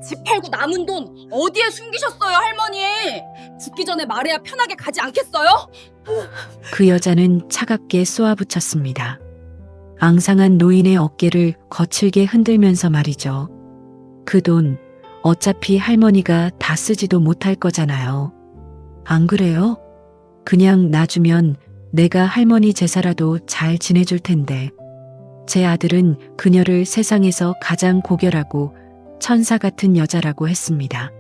집 팔고 남은 돈 어디에 숨기셨어요, 할머니? 죽기 전에 말해야 편하게 가지 않겠어요? 그 여자는 차갑게 쏘아붙였습니다. 앙상한 노인의 어깨를 거칠게 흔들면서 말이죠. 그 돈 어차피 할머니가 다 쓰지도 못할 거잖아요. 안 그래요? 그냥 놔주면 내가 할머니 제사라도 잘 지내줄 텐데. 제 아들은 그녀를 세상에서 가장 고결하고 천사 같은 여자라고 했습니다.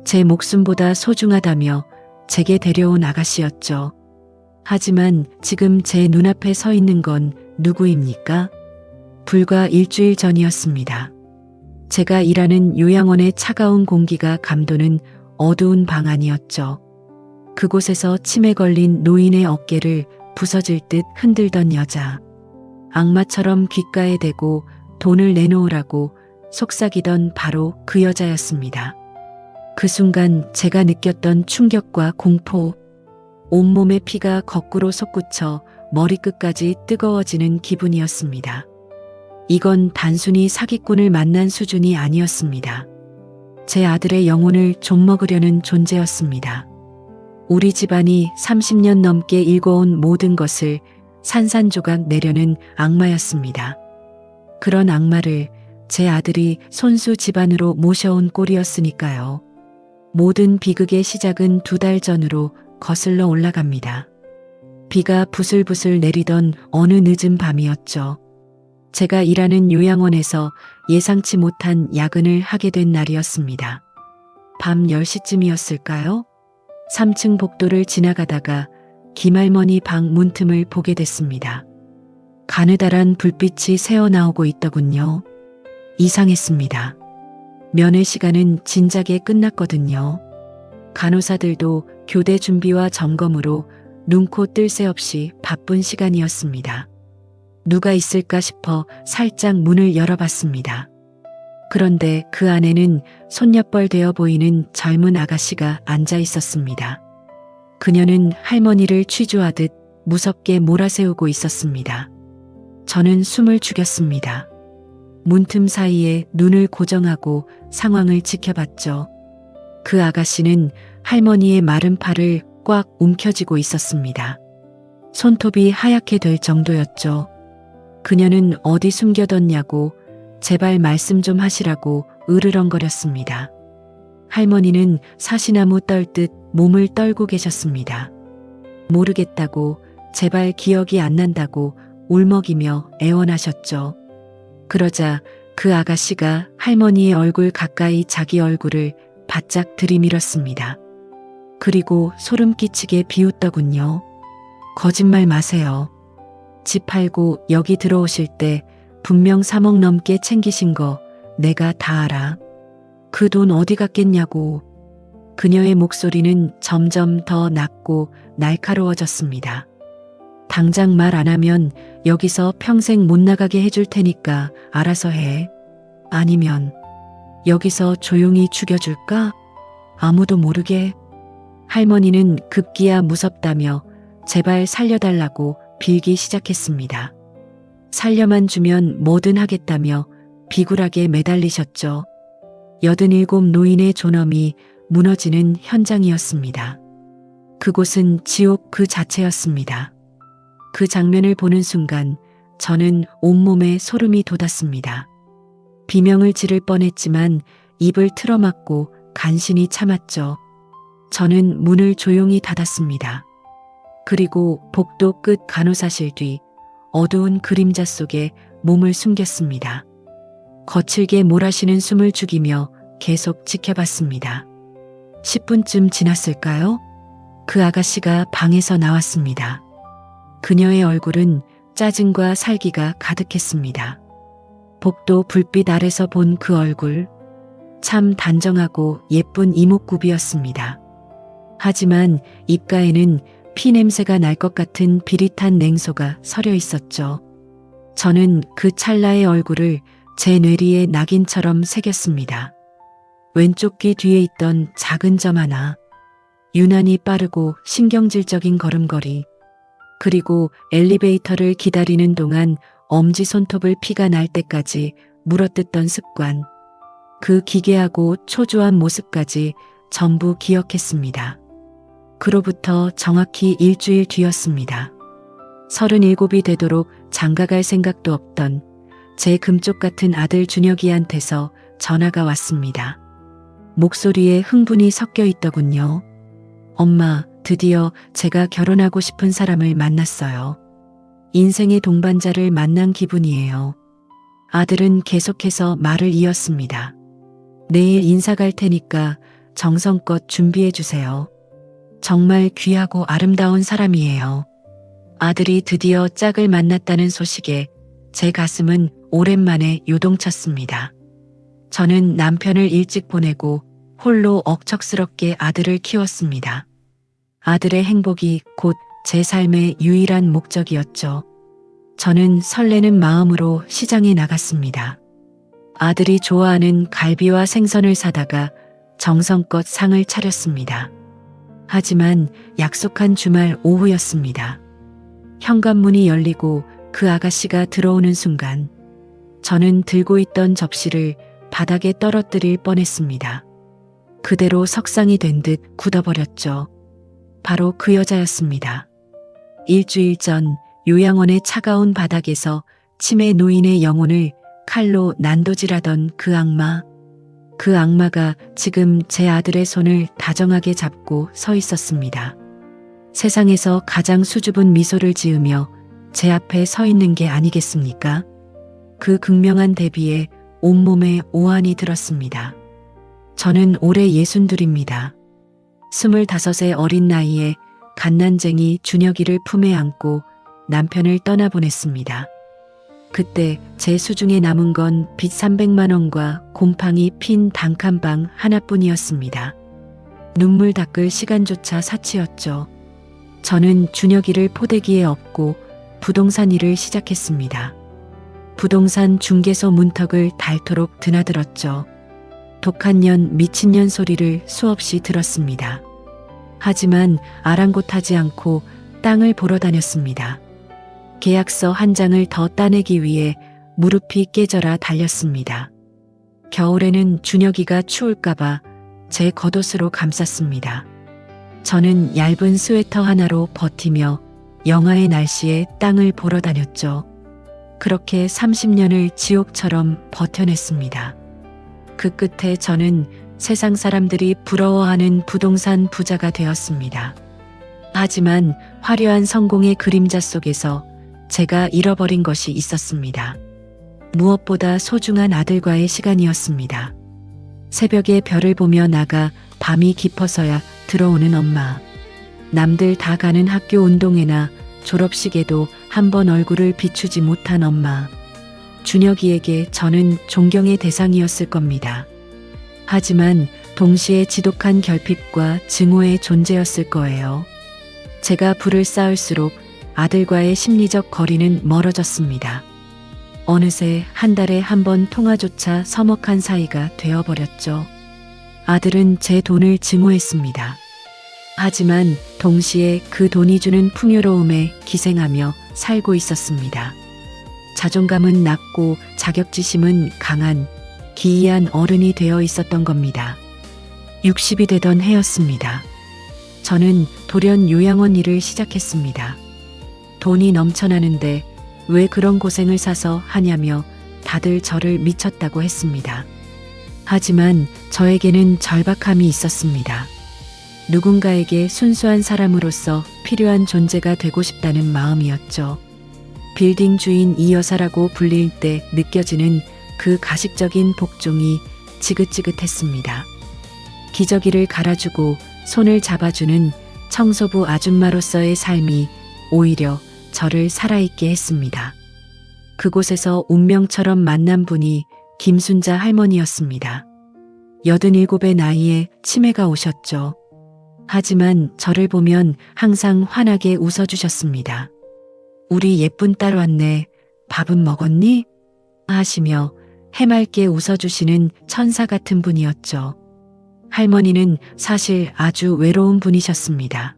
제 목숨보다 소중하다며 제게 데려온 아가씨였죠. 하지만 지금 제 눈앞에 서 있는 건 누구입니까? 불과 일주일 전이었습니다. 제가 일하는 요양원의 차가운 공기가 감도는 어두운 방 안이었죠. 그곳에서 침에 걸린 노인의 어깨를 부서질 듯 흔들던 여자. 악마처럼 귓가에 대고 돈을 내놓으라고 속삭이던 바로 그 여자였습니다. 그 순간 제가 느꼈던 충격과 공포, 온몸의 피가 거꾸로 솟구쳐 머리끝까지 뜨거워지는 기분이었습니다. 이건 단순히 사기꾼을 만난 수준이 아니었습니다. 제 아들의 영혼을 좀먹으려는 존재였습니다. 우리 집안이 30년 넘게 일궈온 모든 것을 산산조각 내려는 악마였습니다. 그런 악마를 제 아들이 손수 집안으로 모셔온 꼴이었으니까요. 모든 비극의 시작은 2달 전으로 거슬러 올라갑니다. 비가 부슬부슬 내리던 어느 늦은 밤이었죠. 제가 일하는 요양원에서 예상치 못한 야근을 하게 된 날이었습니다. 밤 10시쯤이었을까요? 3층 복도를 지나가다가 김할머니 방 문틈을 보게 됐습니다. 가느다란 불빛이 새어나오고 있더군요. 이상했습니다. 면회 시간은 진작에 끝났거든요. 간호사들도 교대 준비와 점검으로 눈코 뜰 새 없이 바쁜 시간이었습니다. 누가 있을까 싶어 살짝 문을 열어봤습니다. 그런데 그 안에는 손녀뻘 되어 보이는 젊은 아가씨가 앉아 있었습니다. 그녀는 할머니를 취조하듯 무섭게 몰아세우고 있었습니다. 저는 숨을 죽였습니다. 문틈 사이에 눈을 고정하고 상황을 지켜봤죠. 그 아가씨는 할머니의 마른 팔을 꽉 움켜쥐고 있었습니다. 손톱이 하얗게 될 정도였죠. 그녀는 어디 숨겨뒀냐고 제발 말씀 좀 하시라고 으르렁거렸습니다. 할머니는 사시나무 떨듯 몸을 떨고 계셨습니다. 모르겠다고, 제발 기억이 안 난다고 울먹이며 애원하셨죠. 그러자 그 아가씨가 할머니의 얼굴 가까이 자기 얼굴을 바짝 들이밀었습니다. 그리고 소름 끼치게 비웃더군요. 거짓말 마세요. 집 팔고 여기 들어오실 때 분명 3억 넘게 챙기신 거 내가 다 알아. 그 돈 어디 갔겠냐고. 그녀의 목소리는 점점 더 낮고 날카로워졌습니다. 당장 말 안 하면 여기서 평생 못 나가게 해줄 테니까 알아서 해. 아니면 여기서 조용히 죽여줄까? 아무도 모르게. 할머니는 급기야 무섭다며 제발 살려달라고 빌기 시작했습니다. 살려만 주면 뭐든 하겠다며 비굴하게 매달리셨죠. 87 노인의 존엄이 무너지는 현장이었습니다. 그곳은 지옥 그 자체였습니다. 그 장면을 보는 순간 저는 온몸에 소름이 돋았습니다. 비명을 지를 뻔했지만 입을 틀어막고 간신히 참았죠. 저는 문을 조용히 닫았습니다. 그리고 복도 끝 간호사실 뒤 어두운 그림자 속에 몸을 숨겼습니다. 거칠게 몰아쉬는 숨을 죽이며 계속 지켜봤습니다. 10분쯤 지났을까요? 그 아가씨가 방에서 나왔습니다. 그녀의 얼굴은 짜증과 살기가 가득했습니다. 복도 불빛 아래서 본 그 얼굴, 참 단정하고 예쁜 이목구비였습니다. 하지만 입가에는 피 냄새가 날 것 같은 비릿한 냉소가 서려 있었죠. 저는 그 찰나의 얼굴을 제 뇌리에 낙인처럼 새겼습니다. 왼쪽 귀 뒤에 있던 작은 점 하나, 유난히 빠르고 신경질적인 걸음걸이, 그리고 엘리베이터를 기다리는 동안 엄지손톱을 피가 날 때까지 물어뜯던 습관. 그 기괴하고 초조한 모습까지 전부 기억했습니다. 그로부터 정확히 일주일 뒤였습니다. 37이 되도록 장가갈 생각도 없던 제 금쪽 같은 아들 준혁이한테서 전화가 왔습니다. 목소리에 흥분이 섞여 있더군요. 엄마, 드디어 제가 결혼하고 싶은 사람을 만났어요. 인생의 동반자를 만난 기분이에요. 아들은 계속해서 말을 이었습니다. 내일 인사 갈 테니까 정성껏 준비해 주세요. 정말 귀하고 아름다운 사람이에요. 아들이 드디어 짝을 만났다는 소식에 제 가슴은 오랜만에 요동쳤습니다. 저는 남편을 일찍 보내고 홀로 억척스럽게 아들을 키웠습니다. 아들의 행복이 곧 제 삶의 유일한 목적이었죠. 저는 설레는 마음으로 시장에 나갔습니다. 아들이 좋아하는 갈비와 생선을 사다가 정성껏 상을 차렸습니다. 하지만 약속한 주말 오후였습니다. 현관문이 열리고 그 아가씨가 들어오는 순간 저는 들고 있던 접시를 바닥에 떨어뜨릴 뻔했습니다. 그대로 석상이 된 듯 굳어버렸죠. 바로 그 여자였습니다. 일주일 전 요양원의 차가운 바닥에서 치매 노인의 영혼을 칼로 난도질하던 그 악마. 그 악마가 지금 제 아들의 손을 다정하게 잡고 서 있었습니다. 세상에서 가장 수줍은 미소를 지으며 제 앞에 서 있는 게 아니겠습니까? 그 극명한 대비에 온몸에 오한이 들었습니다. 저는 올해 62입니다. 25의 어린 나이에 갓난쟁이 준혁이를 품에 안고 남편을 떠나보냈습니다. 그때 제 수중에 남은 건 빚 300만 원과 곰팡이 핀 단칸방 하나뿐이었습니다. 눈물 닦을 시간조차 사치였죠. 저는 준혁이를 포대기에 업고 부동산 일을 시작했습니다. 부동산 중개소 문턱을 닳도록 드나들었죠. 독한 년, 미친년 소리를 수없이 들었습니다. 하지만 아랑곳하지 않고 땅을 보러 다녔습니다. 계약서 한 장을 더 따내기 위해 무릎이 깨져라 달렸습니다. 겨울에는 준혁이가 추울까봐 제 겉옷으로 감쌌습니다. 저는 얇은 스웨터 하나로 버티며 영하의 날씨에 땅을 보러 다녔죠. 그렇게 30년을 지옥처럼 버텨냈습니다. 그 끝에 저는 세상 사람들이 부러워하는 부동산 부자가 되었습니다. 하지만 화려한 성공의 그림자 속에서 제가 잃어버린 것이 있었습니다. 무엇보다 소중한 아들과의 시간이었습니다. 새벽에 별을 보며 나가 밤이 깊어서야 들어오는 엄마. 남들 다 가는 학교 운동회나 졸업식에도 한 번 얼굴을 비추지 못한 엄마. 준혁이에게 저는 존경의 대상이었을 겁니다. 하지만 동시에 지독한 결핍과 증오의 존재였을 거예요. 제가 불을 쌓을수록 아들과의 심리적 거리는 멀어졌습니다. 어느새 한 달에 한 번 통화조차 서먹한 사이가 되어버렸죠. 아들은 제 돈을 증오했습니다. 하지만 동시에 그 돈이 주는 풍요로움에 기생하며 살고 있었습니다. 자존감은 낮고 자격지심은 강한 기이한 어른이 되어 있었던 겁니다. 60이 되던 해였습니다. 저는 돌연 요양원 일을 시작했습니다. 돈이 넘쳐나는데 왜 그런 고생을 사서 하냐며 다들 저를 미쳤다고 했습니다. 하지만 저에게는 절박함이 있었습니다. 누군가에게 순수한 사람으로서 필요한 존재가 되고 싶다는 마음이었죠. 빌딩 주인 이 여사라고 불릴 때 느껴지는 그 가식적인 복종이 지긋지긋했습니다. 기저귀를 갈아주고 손을 잡아주는 청소부 아줌마로서의 삶이 오히려 저를 살아있게 했습니다. 그곳에서 운명처럼 만난 분이 김순자 할머니였습니다. 87의 나이에 치매가 오셨죠. 하지만 저를 보면 항상 환하게 웃어주셨습니다. 우리 예쁜 딸 왔네. 밥은 먹었니? 하시며 해맑게 웃어주시는 천사 같은 분이었죠. 할머니는 사실 아주 외로운 분이셨습니다.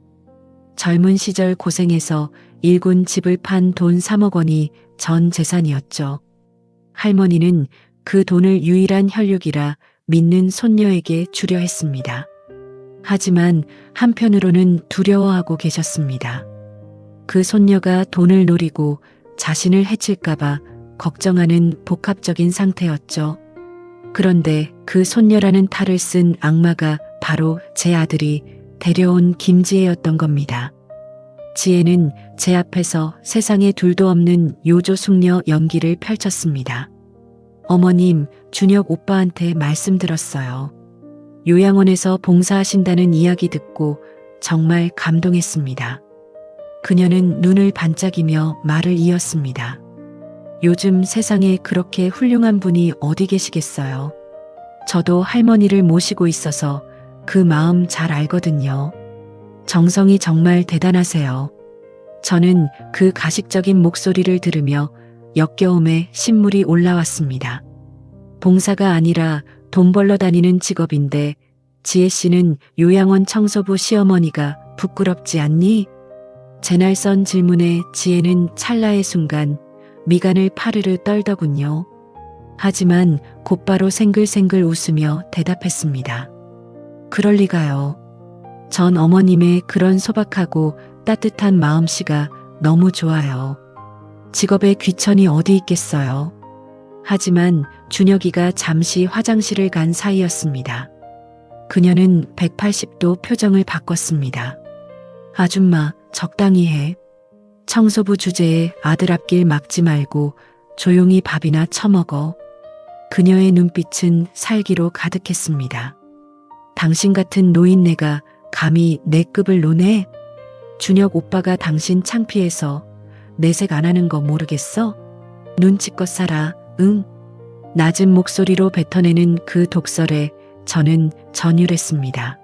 젊은 시절 고생해서 일군 집을 판 돈 3억 원이 전 재산이었죠. 할머니는 그 돈을 유일한 혈육이라 믿는 손녀에게 주려 했습니다. 하지만 한편으로는 두려워하고 계셨습니다. 그 손녀가 돈을 노리고 자신을 해칠까봐 걱정하는 복합적인 상태였죠. 그런데 그 손녀라는 탈을 쓴 악마가 바로 제 아들이 데려온 김지혜였던 겁니다. 지혜는 제 앞에서 세상에 둘도 없는 요조 숙녀 연기를 펼쳤습니다. 어머님, 준혁 오빠한테 말씀드렸어요. 요양원에서 봉사하신다는 이야기 듣고 정말 감동했습니다. 그녀는 눈을 반짝이며 말을 이었습니다. 요즘 세상에 그렇게 훌륭한 분이 어디 계시겠어요? 저도 할머니를 모시고 있어서 그 마음 잘 알거든요. 정성이 정말 대단하세요. 저는 그 가식적인 목소리를 들으며 역겨움에 신물이 올라왔습니다. 봉사가 아니라 돈 벌러 다니는 직업인데 지혜 씨는 요양원 청소부 시어머니가 부끄럽지 않니? 제 날선 질문에 지혜는 찰나의 순간 미간을 파르르 떨더군요. 하지만 곧바로 생글생글 웃으며 대답했습니다. 그럴 리가요. 전 어머님의 그런 소박하고 따뜻한 마음씨가 너무 좋아요. 직업에 귀천이 어디 있겠어요. 하지만 준혁이가 잠시 화장실을 간 사이였습니다. 그녀는 180도 표정을 바꿨습니다. 아줌마, 적당히 해. 청소부 주제에 아들 앞길 막지 말고 조용히 밥이나 처먹어. 그녀의 눈빛은 살기로 가득했습니다. 당신 같은 노인네가 감히 내 급을 노네? 준혁 오빠가 당신 창피해서 내색 안 하는 거 모르겠어? 눈치껏 살아, 응? 낮은 목소리로 뱉어내는 그 독설에 저는 전율했습니다.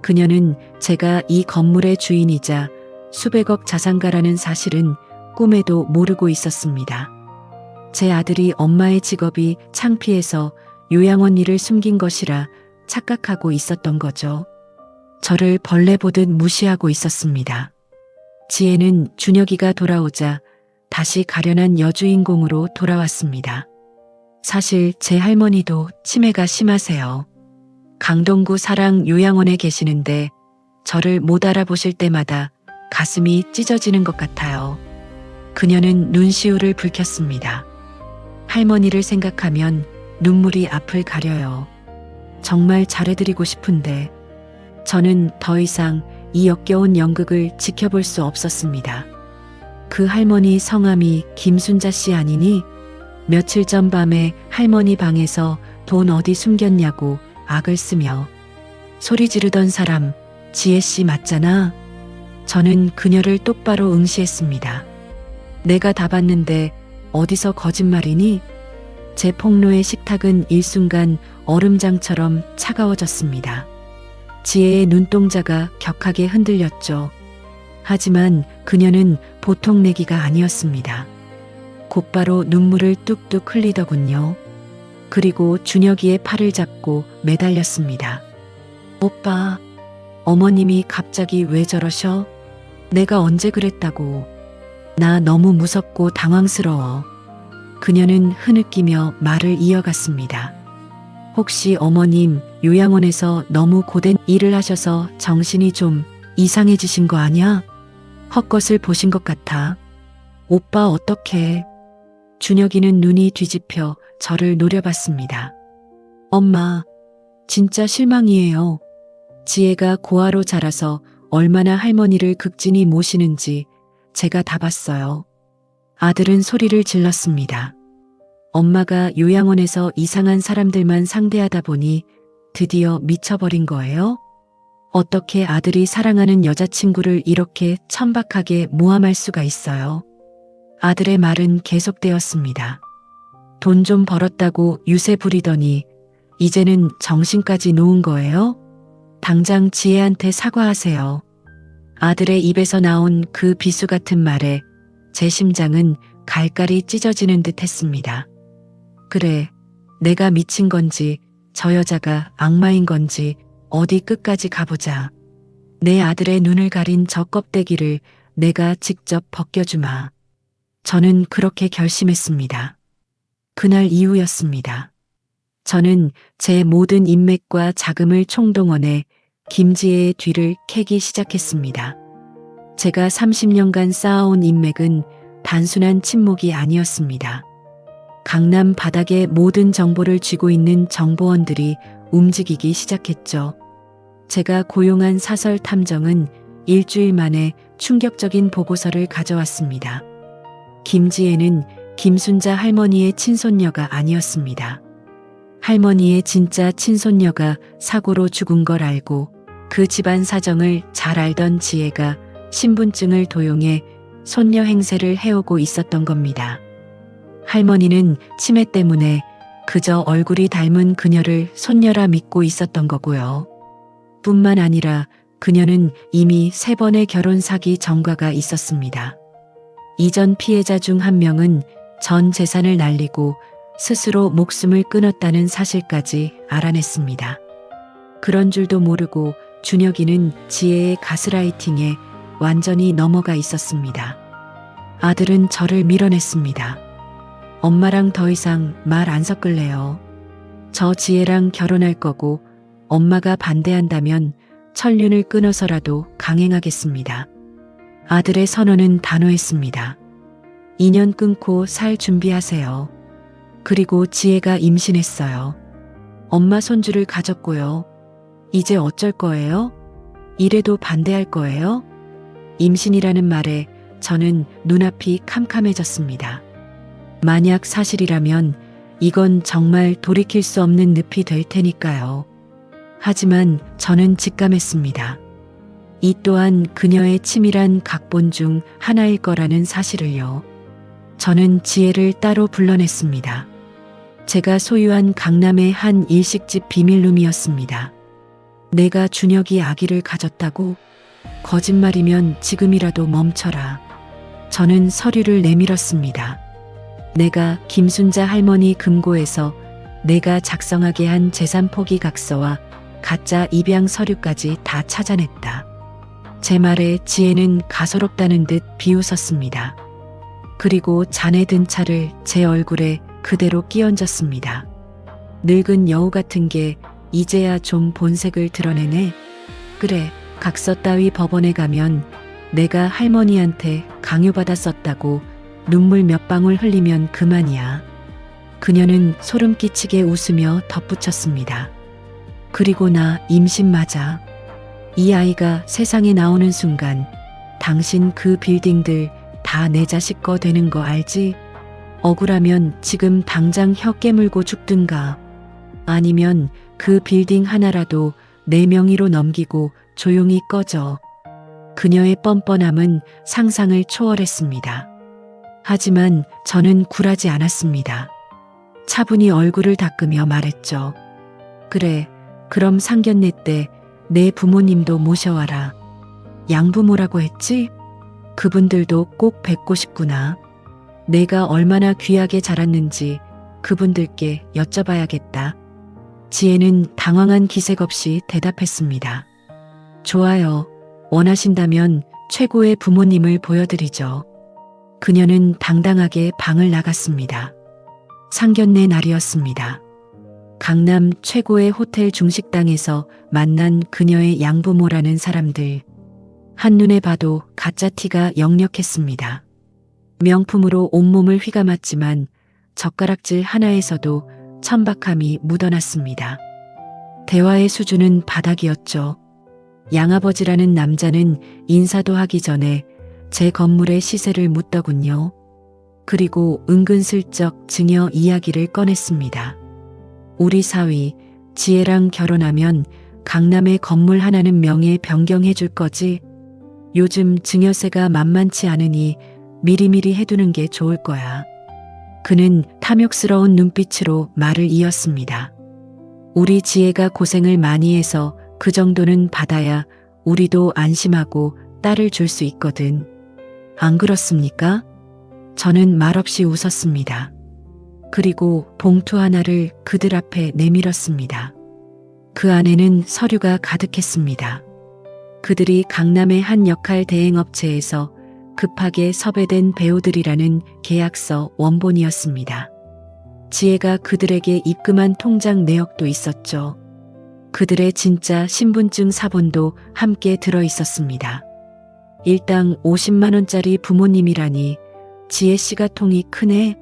그녀는 제가 이 건물의 주인이자 수백억 자산가라는 사실은 꿈에도 모르고 있었습니다. 제 아들이 엄마의 직업이 창피해서 요양원 일을 숨긴 것이라 착각하고 있었던 거죠. 저를 벌레 보듯 무시하고 있었습니다. 지혜는 준혁이가 돌아오자 다시 가련한 여주인공으로 돌아왔습니다. 사실 제 할머니도 치매가 심하세요. 강동구 사랑 요양원에 계시는데 저를 못 알아보실 때마다 가슴이 찢어지는 것 같아요. 그녀는 눈시울을 붉혔습니다. 할머니를 생각하면 눈물이 앞을 가려요. 정말 잘해드리고 싶은데 저는 더 이상 이 역겨운 연극을 지켜볼 수 없었습니다. 그 할머니 성함이 김순자 씨 아니니? 며칠 전 밤에 할머니 방에서 돈 어디 숨겼냐고 악을 쓰며 소리 지르던 사람 지혜 씨 맞잖아. 저는 그녀를 똑바로 응시했습니다. 내가 다 봤는데 어디서 거짓말이니? 제 폭로의 식탁은 일순간 얼음장처럼 차가워졌습니다. 지혜의 눈동자가 격하게 흔들렸죠. 하지만 그녀는 보통 내기가 아니었습니다. 곧바로 눈물을 뚝뚝 흘리더군요. 그리고 준혁이의 팔을 잡고 매달렸습니다. 오빠, 어머님이 갑자기 왜 저러셔? 내가 언제 그랬다고. 나 너무 무섭고 당황스러워. 그녀는 흐느끼며 말을 이어갔습니다. 혹시 어머님 요양원에서 너무 고된 일을 하셔서 정신이 좀 이상해지신 거 아니야? 헛것을 보신 것 같아. 오빠 어떡해. 준혁이는 눈이 뒤집혀 저를 노려봤습니다. 엄마, 진짜 실망이에요. 지혜가 고아로 자라서 얼마나 할머니를 극진히 모시는지 제가 다 봤어요. 아들은 소리를 질렀습니다. 엄마가 요양원에서 이상한 사람들만 상대하다 보니 드디어 미쳐버린 거예요? 어떻게 아들이 사랑하는 여자친구를 이렇게 천박하게 모함할 수가 있어요? 아들의 말은 계속되었습니다. 돈 좀 벌었다고 유세 부리더니 이제는 정신까지 놓은 거예요? 당장 지혜한테 사과하세요. 아들의 입에서 나온 그 비수 같은 말에 제 심장은 갈갈이 찢어지는 듯 했습니다. 그래, 내가 미친 건지 저 여자가 악마인 건지 어디 끝까지 가보자. 내 아들의 눈을 가린 저 껍데기를 내가 직접 벗겨주마. 저는 그렇게 결심했습니다. 그날 이후였습니다. 저는 제 모든 인맥과 자금을 총동원해 김지혜의 뒤를 캐기 시작했습니다. 제가 30년간 쌓아온 인맥은 단순한 친목이 아니었습니다. 강남 바닥에 모든 정보를 쥐고 있는 정보원들이 움직이기 시작했죠. 제가 고용한 사설 탐정은 일주일 만에 충격적인 보고서를 가져왔습니다. 김지혜는 김순자 할머니의 친손녀가 아니었습니다. 할머니의 진짜 친손녀가 사고로 죽은 걸 알고 그 집안 사정을 잘 알던 지혜가 신분증을 도용해 손녀 행세를 해오고 있었던 겁니다. 할머니는 치매 때문에 그저 얼굴이 닮은 그녀를 손녀라 믿고 있었던 거고요. 뿐만 아니라 그녀는 이미 3번의 결혼 사기 전과가 있었습니다. 이전 피해자 중 한 명은 전 재산을 날리고 스스로 목숨을 끊었다는 사실까지 알아냈습니다. 그런 줄도 모르고 준혁이는 지혜의 가스라이팅에 완전히 넘어가 있었습니다. 아들은 저를 밀어냈습니다. 엄마랑 더 이상 말 안 섞을래요. 저 지혜랑 결혼할 거고 엄마가 반대한다면 천륜을 끊어서라도 강행하겠습니다. 아들의 선언은 단호했습니다. 2년 끊고 살 준비하세요. 그리고 지혜가 임신했어요. 엄마 손주를 가졌고요. 이제 어쩔 거예요? 이래도 반대할 거예요? 임신이라는 말에 저는 눈앞이 캄캄해졌습니다. 만약 사실이라면 이건 정말 돌이킬 수 없는 늪이 될 테니까요. 하지만 저는 직감했습니다. 이 또한 그녀의 치밀한 각본 중 하나일 거라는 사실을요. 저는 지혜를 따로 불러냈습니다. 제가 소유한 강남의 한 일식집 비밀룸이었습니다. 내가 준혁이 아기를 가졌다고? 거짓말이면 지금이라도 멈춰라. 저는 서류를 내밀었습니다. 내가 김순자 할머니 금고에서 내가 작성하게 한 재산 포기 각서와 가짜 입양 서류까지 다 찾아냈다. 제 말에 지혜는 가소롭다는 듯 비웃었습니다. 그리고 잔에 든 차를 제 얼굴에 그대로 끼얹었습니다. 늙은 여우 같은 게 이제야 좀 본색을 드러내네. 그래, 각서 따위 법원에 가면 내가 할머니한테 강요받아 썼다고 눈물 몇 방울 흘리면 그만이야. 그녀는 소름 끼치게 웃으며 덧붙였습니다. 그리고 나 임신 맞아. 이 아이가 세상에 나오는 순간 당신 그 빌딩들 다 내 자식 거 되는 거 알지? 억울하면 지금 당장 혀 깨물고 죽든가. 아니면 그 빌딩 하나라도 내 명의로 넘기고 조용히 꺼져. 그녀의 뻔뻔함은 상상을 초월했습니다. 하지만 저는 굴하지 않았습니다. 차분히 얼굴을 닦으며 말했죠. 그래, 그럼 상견례 때 내 부모님도 모셔와라. 양부모라고 했지? 그분들도 꼭 뵙고 싶구나. 내가 얼마나 귀하게 자랐는지 그분들께 여쭤봐야겠다. 지혜는 당황한 기색 없이 대답했습니다. 좋아요. 원하신다면 최고의 부모님을 보여드리죠. 그녀는 당당하게 방을 나갔습니다. 상견례 날이었습니다. 강남 최고의 호텔 중식당에서 만난 그녀의 양부모라는 사람들. 한눈에 봐도 가짜 티가 역력했습니다. 명품으로 온몸을 휘감았지만 젓가락질 하나에서도 천박함이 묻어났습니다. 대화의 수준은 바닥이었죠. 양아버지라는 남자는 인사도 하기 전에 제 건물의 시세를 묻더군요. 그리고 은근슬쩍 증여 이야기를 꺼냈습니다. 우리 사위, 지혜랑 결혼하면 강남에 건물 하나는 명예 변경해 줄 거지? 요즘 증여세가 만만치 않으니 미리미리 해두는 게 좋을 거야. 그는 탐욕스러운 눈빛으로 말을 이었습니다. 우리 지혜가 고생을 많이 해서 그 정도는 받아야 우리도 안심하고 딸을 줄 수 있거든. 안 그렇습니까? 저는 말없이 웃었습니다. 그리고 봉투 하나를 그들 앞에 내밀었습니다. 그 안에는 서류가 가득했습니다. 그들이 강남의 한 역할 대행업체에서 급하게 섭외된 배우들이라는 계약서 원본이었습니다. 지혜가 그들에게 입금한 통장 내역도 있었죠. 그들의 진짜 신분증 사본도 함께 들어 있었습니다. 일당 50만 원짜리 부모님이라니 지혜 씨가 통이 크네?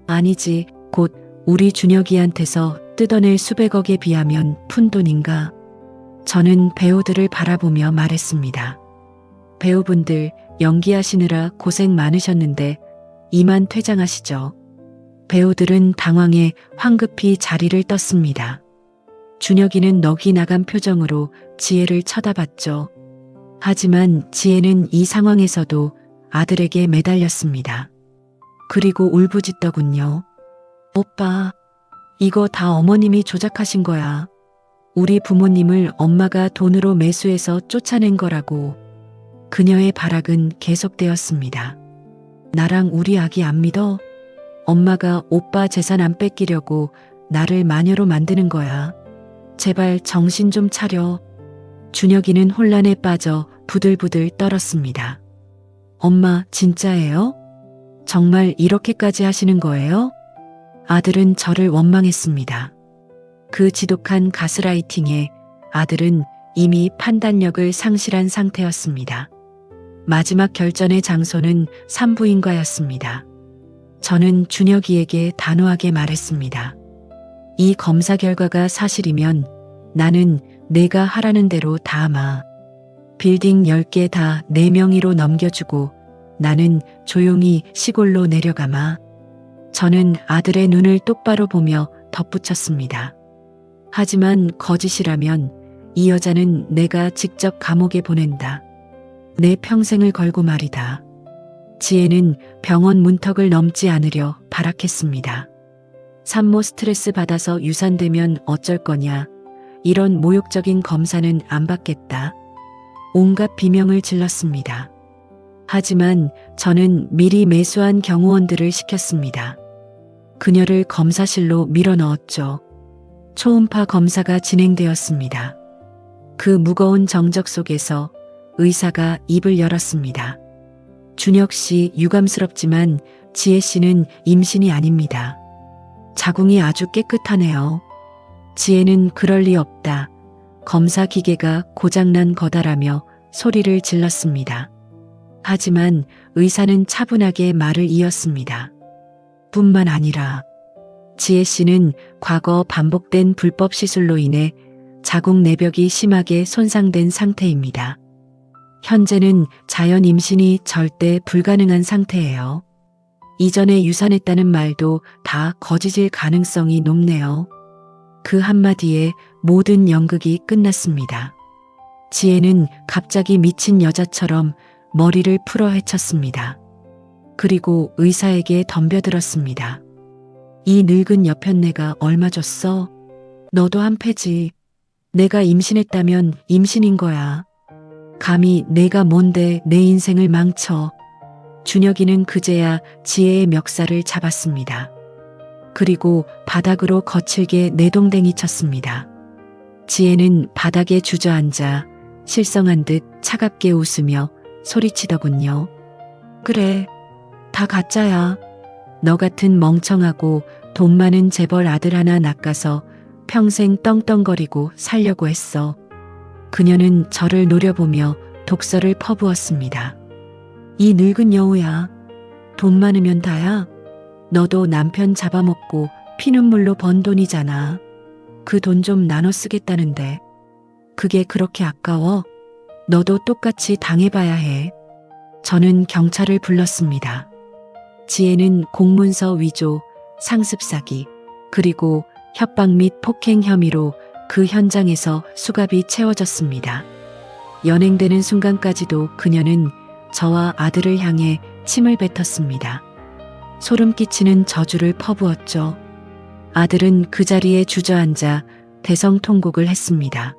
아니지, 곧 우리 준혁이한테서 뜯어낼 수백억에 비하면 푼돈인가? 저는 배우들을 바라보며 말했습니다. 배우분들 연기하시느라 고생 많으셨는데 이만 퇴장하시죠. 배우들은 당황해 황급히 자리를 떴습니다. 준혁이는 넋이 나간 표정으로 지혜를 쳐다봤죠. 하지만 지혜는 이 상황에서도 아들에게 매달렸습니다. 그리고 울부짖더군요. 오빠, 이거 다 어머님이 조작하신 거야. 우리 부모님을 엄마가 돈으로 매수해서 쫓아낸 거라고. 그녀의 발악은 계속되었습니다. 나랑 우리 아기 안 믿어? 엄마가 오빠 재산 안 뺏기려고 나를 마녀로 만드는 거야. 제발 정신 좀 차려. 준혁이는 혼란에 빠져 부들부들 떨었습니다. 엄마, 진짜예요? 정말 이렇게까지 하시는 거예요? 아들은 저를 원망했습니다. 그 지독한 가스라이팅에 아들은 이미 판단력을 상실한 상태였습니다. 마지막 결전의 장소는 산부인과였습니다. 저는 준혁이에게 단호하게 말했습니다. 이 검사 결과가 사실이면 나는 내가 하라는 대로 다 하마. 빌딩 10개 다 내 명의로 넘겨주고 나는 조용히 시골로 내려가마. 저는 아들의 눈을 똑바로 보며 덧붙였습니다. 하지만 거짓이라면 이 여자는 내가 직접 감옥에 보낸다. 내 평생을 걸고 말이다. 지혜는 병원 문턱을 넘지 않으려 발악했습니다. 산모 스트레스 받아서 유산되면 어쩔 거냐. 이런 모욕적인 검사는 안 받겠다. 온갖 비명을 질렀습니다. 하지만 저는 미리 매수한 경호원들을 시켰습니다. 그녀를 검사실로 밀어넣었죠. 초음파 검사가 진행되었습니다. 그 무거운 정적 속에서 의사가 입을 열었습니다. 준혁 씨 유감스럽지만 지혜 씨는 임신이 아닙니다. 자궁이 아주 깨끗하네요. 지혜는 그럴 리 없다. 검사 기계가 고장난 거다라며 소리를 질렀습니다. 하지만 의사는 차분하게 말을 이었습니다. 뿐만 아니라 지혜 씨는 과거 반복된 불법 시술로 인해 자궁 내벽이 심하게 손상된 상태입니다. 현재는 자연 임신이 절대 불가능한 상태예요. 이전에 유산했다는 말도 다 거짓일 가능성이 높네요. 그 한마디에 모든 연극이 끝났습니다. 지혜는 갑자기 미친 여자처럼 머리를 풀어 헤쳤습니다. 그리고 의사에게 덤벼들었습니다. 이 늙은 여편네가 얼마 줬어? 너도 한 패지. 내가 임신했다면 임신인 거야. 감히 내가 뭔데 내 인생을 망쳐. 준혁이는 그제야 지혜의 멱살을 잡았습니다. 그리고 바닥으로 거칠게 내동댕이 쳤습니다. 지혜는 바닥에 주저앉아 실성한 듯 차갑게 웃으며 소리치더군요. 그래, 다 가짜야. 너 같은 멍청하고 돈 많은 재벌 아들 하나 낚아서 평생 떵떵거리고 살려고 했어. 그녀는 저를 노려보며 독설을 퍼부었습니다. 이 늙은 여우야. 돈 많으면 다야. 너도 남편 잡아먹고 피눈물로 번 돈이잖아. 그 돈 좀 나눠 쓰겠다는데. 그게 그렇게 아까워? 너도 똑같이 당해봐야 해. 저는 경찰을 불렀습니다. 지혜는 공문서 위조, 상습 사기, 그리고 협박 및 폭행 혐의로 그 현장에서 수갑이 채워졌습니다. 연행되는 순간까지도 그녀는 저와 아들을 향해 침을 뱉었습니다. 소름 끼치는 저주를 퍼부었죠. 아들은 그 자리에 주저앉아 대성통곡을 했습니다.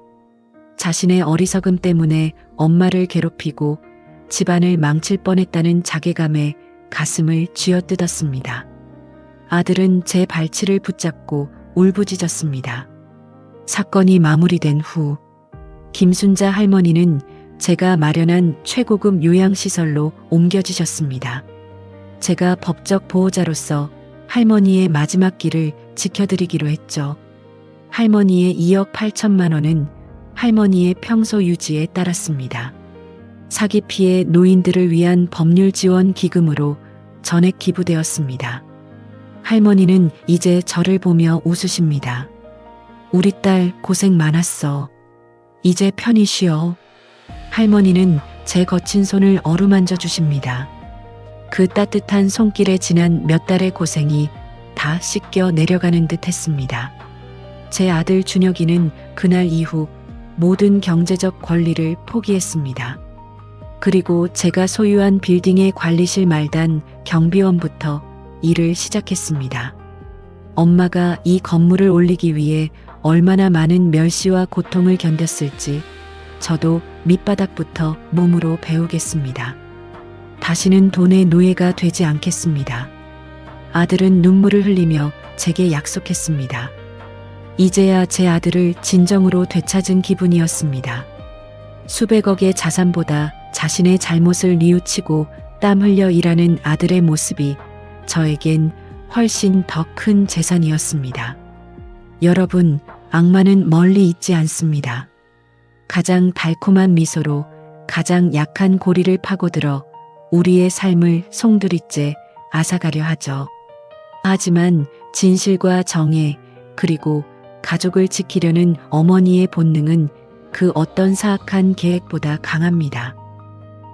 자신의 어리석음 때문에 엄마를 괴롭히고 집안을 망칠 뻔했다는 자괴감에 가슴을 쥐어뜯었습니다. 아들은 제 발치를 붙잡고 울부짖었습니다. 사건이 마무리된 후 김순자 할머니는 제가 마련한 최고급 요양시설로 옮겨지셨습니다. 제가 법적 보호자로서 할머니의 마지막 길을 지켜드리기로 했죠. 할머니의 2억 8천만 원은 할머니의 평소 유지에 따랐습니다. 사기 피해 노인들을 위한 법률 지원 기금으로 전액 기부되었습니다. 할머니는 이제 저를 보며 웃으십니다. 우리 딸 고생 많았어. 이제 편히 쉬어. 할머니는 제 거친 손을 어루만져 주십니다. 그 따뜻한 손길에 지난 몇 달의 고생이 다 씻겨 내려가는 듯 했습니다. 제 아들 준혁이는 그날 이후 모든 경제적 권리를 포기했습니다. 그리고 제가 소유한 빌딩의 관리실 말단 경비원부터 일을 시작했습니다. 엄마가 이 건물을 올리기 위해 얼마나 많은 멸시와 고통을 견뎠을지 저도 밑바닥부터 몸으로 배우겠습니다. 다시는 돈의 노예가 되지 않겠습니다. 아들은 눈물을 흘리며 제게 약속했습니다. 이제야 제 아들을 진정으로 되찾은 기분이었습니다. 수백억의 자산보다 자신의 잘못을 뉘우치고 땀 흘려 일하는 아들의 모습이 저에겐 훨씬 더 큰 재산이었습니다. 여러분, 악마는 멀리 있지 않습니다. 가장 달콤한 미소로 가장 약한 고리를 파고들어 우리의 삶을 송두리째 앗아가려 하죠. 하지만 진실과 정의 그리고 가족을 지키려는 어머니의 본능은 그 어떤 사악한 계획보다 강합니다.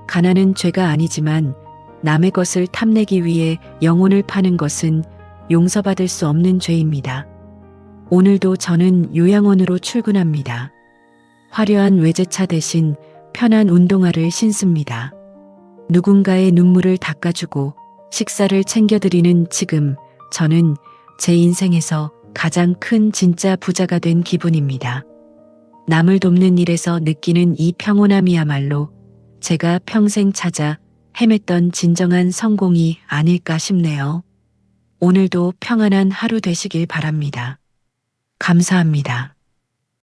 가난은 죄가 아니지만 남의 것을 탐내기 위해 영혼을 파는 것은 용서받을 수 없는 죄입니다. 오늘도 저는 요양원으로 출근합니다. 화려한 외제차 대신 편한 운동화를 신습니다. 누군가의 눈물을 닦아주고 식사를 챙겨드리는 지금 저는 제 인생에서 가장 큰 진짜 부자가 된 기분입니다. 남을 돕는 일에서 느끼는 이 평온함이야말로 제가 평생 찾아 헤맸던 진정한 성공이 아닐까 싶네요. 오늘도 평안한 하루 되시길 바랍니다. 감사합니다.